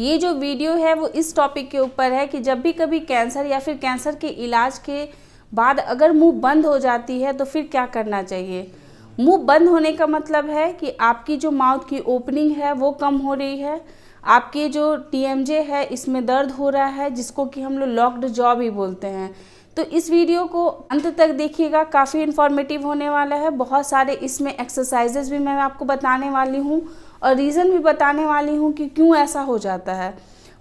ये जो वीडियो है वो इस टॉपिक के ऊपर है कि जब भी कभी कैंसर या फिर कैंसर के इलाज के बाद अगर मुंह बंद हो जाती है तो फिर क्या करना चाहिए। मुंह बंद होने का मतलब है कि आपकी जो माउथ की ओपनिंग है वो कम हो रही है, आपके जो टीएमजे है इसमें दर्द हो रहा है, जिसको कि हम लोग लॉक्ड जॉ भी बोलते हैं। तो इस वीडियो को अंत तक देखिएगा, काफ़ी इन्फॉर्मेटिव होने वाला है। बहुत सारे इसमें एक्सरसाइजेस भी मैं आपको बताने वाली हूँ और रीज़न भी बताने वाली हूँ कि क्यों ऐसा हो जाता है।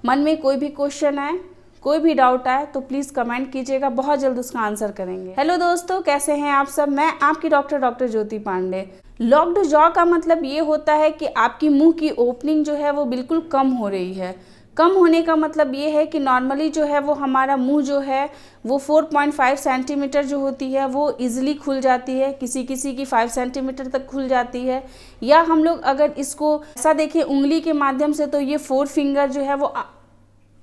मन में कोई भी क्वेश्चन आए, कोई भी डाउट आए तो प्लीज़ कमेंट कीजिएगा, बहुत जल्द उसका आंसर करेंगे। हेलो दोस्तों, कैसे हैं आप सब। मैं आपकी डॉक्टर ज्योति पांडे। लॉक्ड जॉ का मतलब ये होता है कि आपकी मुंह की ओपनिंग जो है वो बिल्कुल कम हो रही है। कम होने का मतलब ये है कि नॉर्मली जो है वो हमारा मुंह जो है वो 4.5 सेंटीमीटर जो होती है वो इजीली खुल जाती है, किसी किसी की 5 सेंटीमीटर तक खुल जाती है। या हम लोग अगर इसको ऐसा देखें उंगली के माध्यम से तो ये 4 फिंगर जो है वो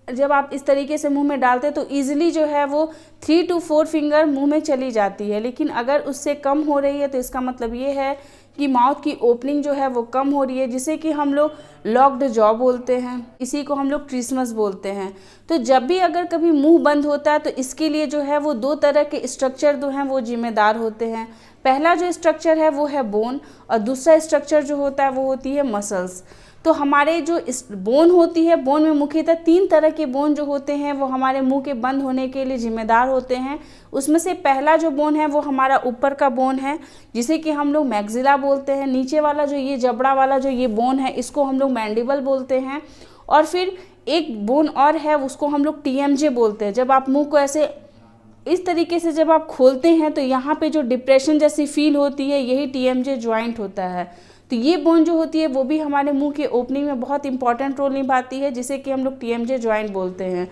जब आप इस तरीके से मुंह में डालते हैं तो इजीली जो है वो 3 to 4 फिंगर मुंह में चली जाती है। लेकिन अगर उससे कम हो रही है तो इसका मतलब ये है कि माउथ की ओपनिंग जो है वो कम हो रही है, जिसे कि हम लोग लॉक्ड जॉ बोलते हैं, इसी को हम लोग ट्रिसमस बोलते हैं। तो जब भी अगर कभी मुंह बंद होता है तो इसके लिए जो है वो 2 तरह के स्ट्रक्चर जो हैं वो जिम्मेदार होते हैं। पहला जो स्ट्रक्चर है वो है बोन और दूसरा स्ट्रक्चर जो होता है वो होती है मसल्स। तो हमारे जो बोन होती है, बोन में मुख्यतः 3 तरह के बोन जो होते हैं वो हमारे मुंह के बंद होने के लिए जिम्मेदार होते हैं। उसमें से पहला जो बोन है वो हमारा ऊपर का बोन है, जिसे कि हम लोग मैक्सिला बोलते हैं। नीचे वाला जो ये जबड़ा वाला जो ये बोन है इसको हम लोग मैंडिबल बोलते हैं। और फिर एक बोन और है उसको हम लोग टीएमजे बोलते हैं। जब आप मुँह को ऐसे इस तरीके से जब आप खोलते हैं तो यहाँ पे जो डिप्रेशन जैसी फील होती है यही टीएमजे जॉइंट होता है। तो ये बोन जो होती है वो भी हमारे मुंह के ओपनिंग में बहुत इंपॉर्टेंट रोल निभाती है, जिसे कि हम लोग टीएमजे जॉइंट बोलते हैं।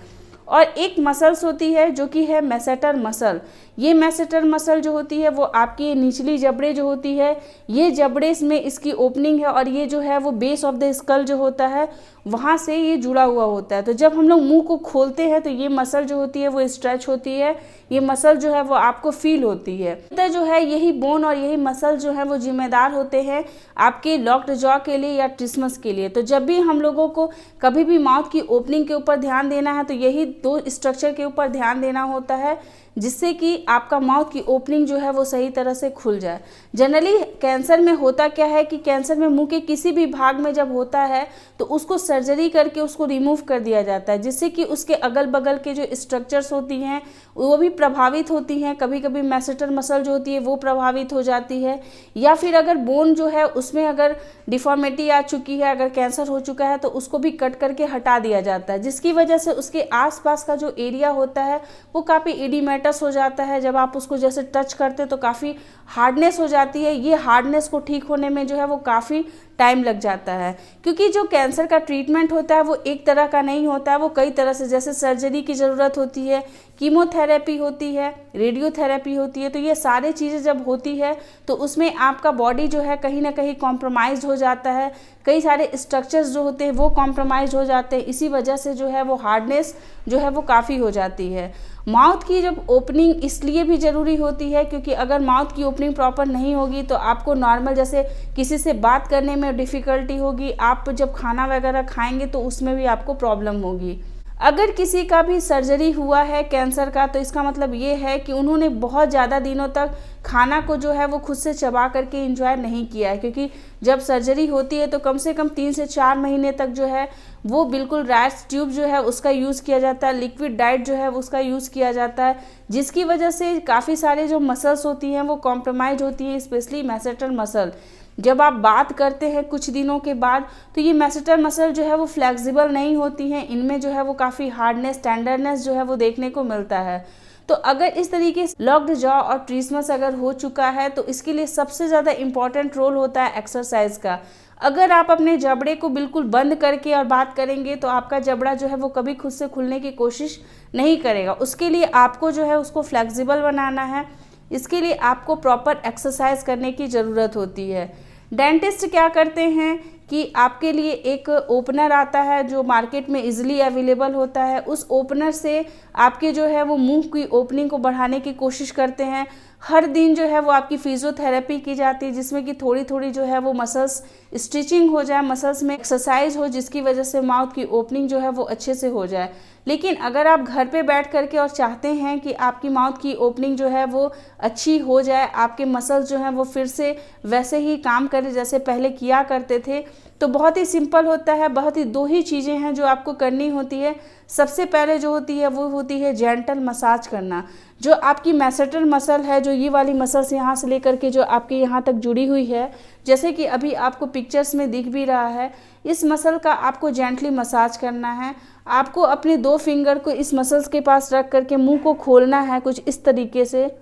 और एक मसल्स होती है जो कि है मैसेटर मसल। ये मैसेटर मसल जो होती है वो आपकी निचली जबड़े जो होती है, ये जबड़े में इसकी ओपनिंग है और ये जो है वो बेस ऑफ द स्कल जो होता है वहाँ से ये जुड़ा हुआ होता है। तो जब हम लोग मुंह को खोलते हैं तो ये मसल जो होती है वो स्ट्रेच होती है, ये मसल जो है वो आपको फील होती है। तो जो है यही बोन और यही मसल जो है वो जिम्मेदार होते हैं आपके लॉक्ड जॉ के लिए या ट्रिसमस के लिए। तो जब भी हम लोगों को कभी भी माउथ की ओपनिंग के ऊपर ध्यान देना है तो यही 2 स्ट्रक्चर के ऊपर ध्यान देना होता है, जिससे कि आपका माउथ की ओपनिंग जो है वो सही तरह से खुल जाए। जनरली कैंसर में होता क्या है कि कैंसर में मुंह के किसी भी भाग में जब होता है तो उसको सर्जरी करके उसको रिमूव कर दिया जाता है, जिससे कि उसके अगल बगल के जो स्ट्रक्चर्स होती हैं वो भी प्रभावित होती हैं। कभी कभी मैसेटर मसल जो होती है वो प्रभावित हो जाती है, या फिर अगर बोन जो है उसमें अगर डिफॉर्मिटी आ चुकी है, अगर कैंसर हो चुका है तो उसको भी कट करके हटा दिया जाता है, जिसकी वजह से उसके आसपास का जो एरिया होता है वो काफ़ी इडिमेटस हो जाता है। जब आप उसको जैसे टच करते तो काफ़ी हार्डनेस हो जाती है। ये हार्डनेस को ठीक होने में जो है वो काफ़ी टाइम लग जाता है, क्योंकि जो कैंसर का ट्रीटमेंट होता है वो एक तरह का नहीं होता है, वो कई तरह से, जैसे सर्जरी की ज़रूरत होती है, कीमोथेरेपी होती है, रेडियोथेरेपी होती है। तो ये सारी चीज़ें जब होती है तो उसमें आपका बॉडी जो है कहीं ना कहीं कॉम्प्रोमाइज़ हो जाता है, कई सारे स्ट्रक्चर्स जो होते हैं वो कॉम्प्रोमाइज़ हो जाते हैं। इसी वजह से जो है वो हार्डनेस जो है वो काफ़ी हो जाती है। माउथ की जब ओपनिंग इसलिए भी ज़रूरी होती है क्योंकि अगर माउथ की ओपनिंग प्रॉपर नहीं होगी तो आपको नॉर्मल जैसे किसी से बात करने में डिफ़िकल्टी होगी, आप जब खाना वगैरह खाएंगे तो उसमें भी आपको प्रॉब्लम होगी। अगर किसी का भी सर्जरी हुआ है कैंसर का तो इसका मतलब ये है कि उन्होंने बहुत ज़्यादा दिनों तक खाना को जो है वो खुद से चबा करके एंजॉय नहीं किया है, क्योंकि जब सर्जरी होती है तो कम से कम 3 से 4 महीने तक जो है वो बिल्कुल रैट्स ट्यूब जो है उसका यूज़ किया जाता है, लिक्विड डाइट जो है उसका यूज़ किया जाता है, जिसकी वजह से काफ़ी सारे जो मसल्स होती हैं वो कॉम्प्रोमाइज होती हैं, स्पेशली मैसेटर मसल। जब आप बात करते हैं कुछ दिनों के बाद तो ये मैसेटर मसल जो है वो फ्लेक्सिबल नहीं होती हैं, इनमें जो है वो काफ़ी हार्डनेस, टेंडरनेस जो है वो देखने को मिलता है। तो अगर इस तरीके से लॉक्ड जॉ और ट्रिसमस अगर हो चुका है तो इसके लिए सबसे ज़्यादा इम्पॉर्टेंट रोल होता है एक्सरसाइज का। अगर आप अपने जबड़े को बिल्कुल बंद करके और बात करेंगे तो आपका जबड़ा जो है वो कभी खुद से खुलने की कोशिश नहीं करेगा। उसके लिए आपको जो है उसको फ्लेक्सिबल बनाना है, इसके लिए आपको प्रॉपर एक्सरसाइज करने की ज़रूरत होती है। डेंटिस्ट क्या करते हैं कि आपके लिए एक ओपनर आता है जो मार्केट में इजीली अवेलेबल होता है, उस ओपनर से आपके जो है वो मुंह की ओपनिंग को बढ़ाने की कोशिश करते हैं। हर दिन जो है वो आपकी फिजियोथेरेपी की जाती है, जिसमें कि थोड़ी थोड़ी जो है वो मसल्स स्टिचिंग हो जाए, मसल्स में एक्सरसाइज हो, जिसकी वजह से माउथ की ओपनिंग जो है वो अच्छे से हो जाए। लेकिन अगर आप घर पे बैठ करके और चाहते हैं कि आपकी माउथ की ओपनिंग जो है वो अच्छी हो जाए, आपके मसल्स जो हैं वो फिर से वैसे ही काम करें जैसे पहले किया करते थे, तो बहुत ही सिंपल होता है। बहुत ही 2 ही चीज़ें हैं जो आपको करनी होती है। सबसे पहले जो होती है वो होती है जेंटल मसाज करना। जो आपकी मैसेटर मसल है, जो ये वाली मसल्स यहाँ से लेकर के जो आपके यहाँ तक जुड़ी हुई है, जैसे कि अभी आपको पिक्चर्स में दिख भी रहा है, इस मसल का आपको जेंटली मसाज करना है। आपको अपने 2 फिंगर को इस मसल्स के पास रख करके मुंह को खोलना है कुछ इस तरीके से,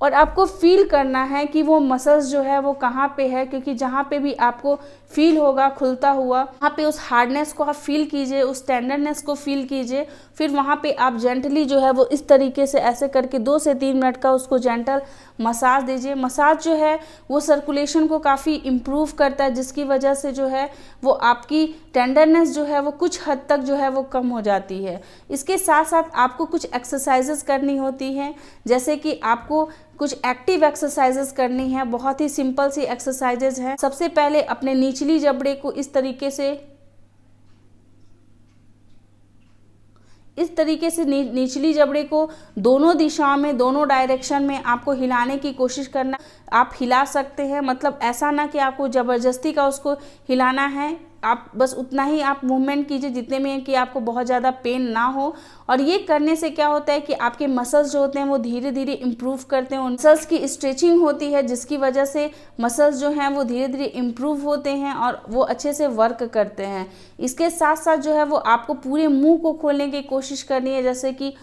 और आपको फील करना है कि वो मसल्स जो है वो कहाँ पे है, क्योंकि जहाँ पे भी आपको फील होगा खुलता हुआ, वहाँ पे उस हार्डनेस को आप फील कीजिए, उस टेंडरनेस को फील कीजिए। फिर वहाँ पे आप जेंटली जो है वो इस तरीके से ऐसे करके 2 से 3 मिनट का उसको जेंटल मसाज दीजिए। मसाज जो है वो सर्कुलेशन को काफ़ी इम्प्रूव करता है, जिसकी वजह से जो है वो आपकी टेंडरनेस जो है वो कुछ हद तक जो है वो कम हो जाती है। इसके साथ साथ आपको कुछ एक्सरसाइजेस करनी होती हैं, जैसे कि आपको कुछ एक्टिव एक्सरसाइजेस करनी है। बहुत ही सिंपल सी एक्सरसाइजेज हैं। सबसे पहले अपने निचली जबड़े को इस तरीके से निचली जबड़े को दोनों दिशाओं में, दोनों डायरेक्शन में आपको हिलाने की कोशिश करना। आप हिला सकते हैं, मतलब ऐसा ना कि आपको ज़बरदस्ती का उसको हिलाना है, आप बस उतना ही आप मूवमेंट कीजिए जितने में कि आपको बहुत ज़्यादा पेन ना हो। और ये करने से क्या होता है कि आपके मसल्स जो होते हैं वो धीरे धीरे इम्प्रूव करते हैं, उन मसल्स की स्ट्रेचिंग होती है, जिसकी वजह से मसल्स जो हैं वो धीरे धीरे इम्प्रूव होते हैं और वो अच्छे से वर्क करते हैं। इसके साथ साथ जो है वो आपको पूरे मुंह को खोलने की कोशिश करनी है, जैसे कि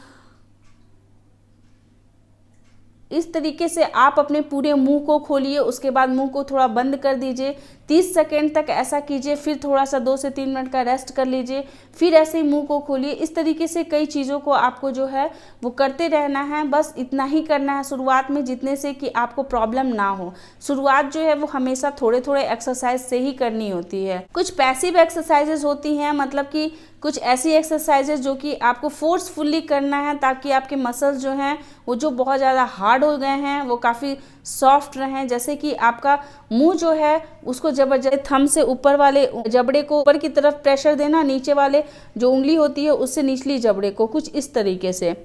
इस तरीके से आप अपने पूरे मुंह को खोलिए, उसके बाद मुंह को थोड़ा बंद कर दीजिए, 30 सेकेंड तक ऐसा कीजिए, फिर थोड़ा सा 2 से 3 मिनट का रेस्ट कर लीजिए, फिर ऐसे ही मुंह को खोलिए। इस तरीके से कई चीज़ों को आपको जो है वो करते रहना है। बस इतना ही करना है शुरुआत में, जितने से कि आपको प्रॉब्लम ना हो। शुरुआत जो है वो हमेशा थोड़े थोड़े एक्सरसाइज से ही करनी होती है। कुछ पैसिव एक्सरसाइजेज होती हैं, मतलब कि कुछ ऐसी एक्सरसाइजेज जो कि आपको फोर्सफुली करना है, ताकि आपके मसल्स जो हैं वो जो बहुत ज़्यादा हार्ड हो गए हैं वो काफ़ी सॉफ्ट रहें। जैसे कि आपका मुंह जो है उसको जबरदस्त थंब से ऊपर वाले जबड़े को ऊपर की तरफ प्रेशर देना, नीचे वाले जो उंगली होती है उससे निचली जबड़े को, कुछ इस तरीके से।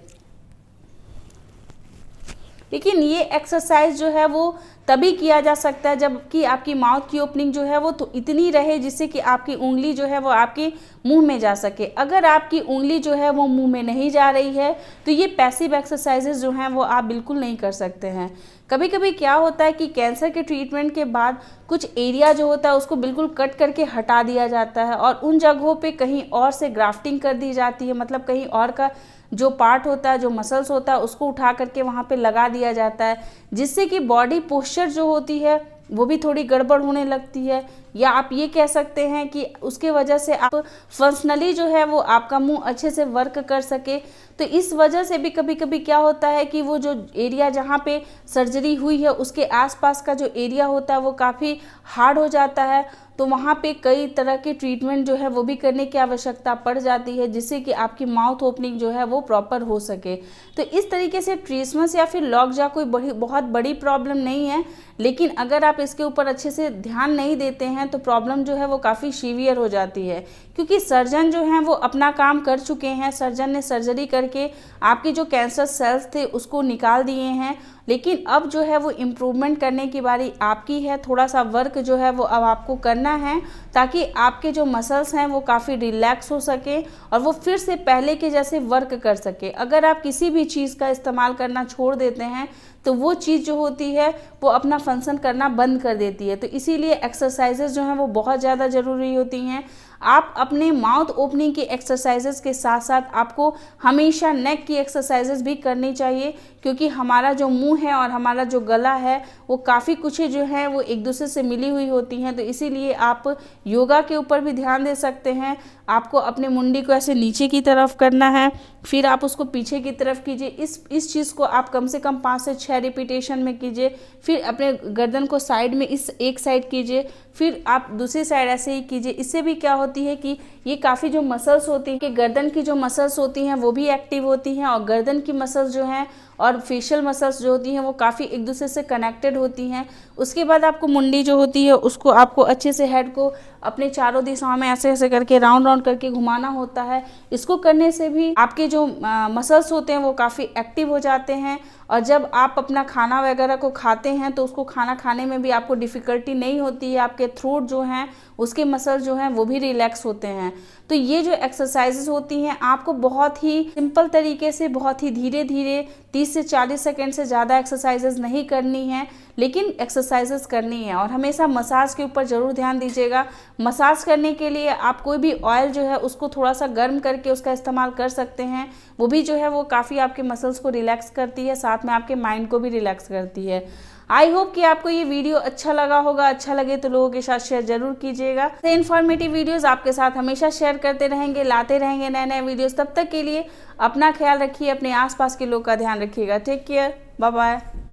लेकिन ये एक्सरसाइज जो है वो तभी किया जा सकता है जबकि आपकी माउथ की ओपनिंग जो है वो तो इतनी रहे जिससे कि आपकी उंगली जो है वो आपके मुंह में जा सके। अगर आपकी उंगली जो है वो मुंह में नहीं जा रही है तो ये पैसिव एक्सरसाइजेज जो हैं वो आप बिल्कुल नहीं कर सकते हैं। कभी कभी क्या होता है कि कैंसर के ट्रीटमेंट के बाद कुछ एरिया जो होता है उसको बिल्कुल कट करके हटा दिया जाता है और उन जगहों पे कहीं और से ग्राफ्टिंग कर दी जाती है, मतलब कहीं और का जो पार्ट होता है, जो मसल्स होता है उसको उठा करके वहाँ पे लगा दिया जाता है, जिससे कि बॉडी पोस्चर जो होती है वो भी थोड़ी गड़बड़ होने लगती है। या आप ये कह सकते हैं कि उसके वजह से आप फंक्शनली जो है वो आपका मुंह अच्छे से वर्क कर सके। तो इस वजह से भी कभी कभी क्या होता है कि वो जो एरिया जहाँ पे सर्जरी हुई है उसके आसपास का जो एरिया होता है वो काफ़ी हार्ड हो जाता है, तो वहाँ पे कई तरह के ट्रीटमेंट जो है वो भी करने की आवश्यकता पड़ जाती है, जिससे कि आपकी माउथ ओपनिंग जो है वो प्रॉपर हो सके। तो इस तरीके से ट्रेसमस या फिर लॉकजा कोई बहुत बड़ी प्रॉब्लम नहीं है, लेकिन अगर आप इसके ऊपर अच्छे से ध्यान नहीं देते हैं तो प्रॉब्लम जो है वो काफ़ी सीवियर हो जाती है। क्योंकि सर्जन जो हैं वो अपना काम कर चुके हैं, सर्जन ने सर्जरी करके आपके जो कैंसर सेल्स थे उसको निकाल दिए हैं, लेकिन अब जो है वो इम्प्रूवमेंट करने की बारी आपकी है। थोड़ा सा वर्क जो है वो अब आपको करना है ताकि आपके जो मसल्स हैं वो काफ़ी रिलैक्स हो सके और वो फिर से पहले के जैसे वर्क कर सके। अगर आप किसी भी चीज़ का इस्तेमाल करना छोड़ देते हैं तो वो चीज़ जो होती है वो अपना फंक्शन करना बंद कर देती है। तो इसीलिए एक्सरसाइजेज जो हैं वो बहुत ज़्यादा ज़रूरी होती हैं। आप अपने माउथ ओपनिंग की एक्सरसाइजेज के साथ साथ आपको हमेशा नेक की एक्सरसाइजेज भी करनी चाहिए, क्योंकि हमारा जो मुंह है और हमारा जो गला है वो काफ़ी कुछ जो है वो एक दूसरे से मिली हुई होती हैं। तो इसीलिए आप योगा के ऊपर भी ध्यान दे सकते हैं। आपको अपने मुंडी को ऐसे नीचे की तरफ करना है, फिर आप उसको पीछे की तरफ कीजिए। इस चीज़ को आप कम से कम 5 से 6 रिपीटेशन में कीजिए। फिर अपने गर्दन को साइड में इस एक साइड कीजिए, फिर आप दूसरी साइड ऐसे ही कीजिए। इससे भी क्या होती है कि ये काफ़ी जो मसल्स होती हैं कि गर्दन की जो मसल्स होती हैं वो भी एक्टिव होती हैं, और गर्दन की मसल्स जो हैं और फेशियल मसल्स जो होती हैं वो काफ़ी एक दूसरे से कनेक्टेड होती हैं। उसके बाद आपको मुंडी जो होती है उसको आपको अच्छे से हेड को अपने चारों दिशाओं में ऐसे ऐसे करके राउंड राउंड करके घुमाना होता है। इसको करने से भी आपके जो मसल्स होते हैं वो काफ़ी एक्टिव हो जाते हैं, और जब आप अपना खाना वगैरह को खाते हैं तो उसको खाना खाने में भी आपको डिफ़िकल्टी नहीं होती है। आपके थ्रोट जो हैं उसके मसल जो हैं वो भी रिलैक्स होते हैं। तो ये जो एक्सरसाइजेज होती हैं आपको बहुत ही सिंपल तरीके से, बहुत ही धीरे धीरे 30 से 40 सेकेंड से ज़्यादा एक्सरसाइजेज नहीं करनी है, लेकिन एक्सरसाइजेस करनी है। और हमेशा मसाज के ऊपर ज़रूर ध्यान दीजिएगा। मसाज करने के लिए आप कोई भी ऑयल जो है उसको थोड़ा सा गर्म करके उसका इस्तेमाल कर सकते हैं। वो भी जो है वो काफ़ी आपके मसल्स को रिलैक्स करती है, साथ में आपके माइंड को भी रिलैक्स करती है। आई होप कि आपको ये वीडियो अच्छा लगा होगा। अच्छा लगे तो लोगों के साथ शेयर जरूर कीजिएगा। इन्फॉर्मेटिव वीडियोस आपके साथ हमेशा शेयर करते रहेंगे, लाते रहेंगे नए नए वीडियोस। तब तक के लिए अपना ख्याल रखिए, अपने आसपास के लोग का ध्यान रखिएगा। Take care, bye bye.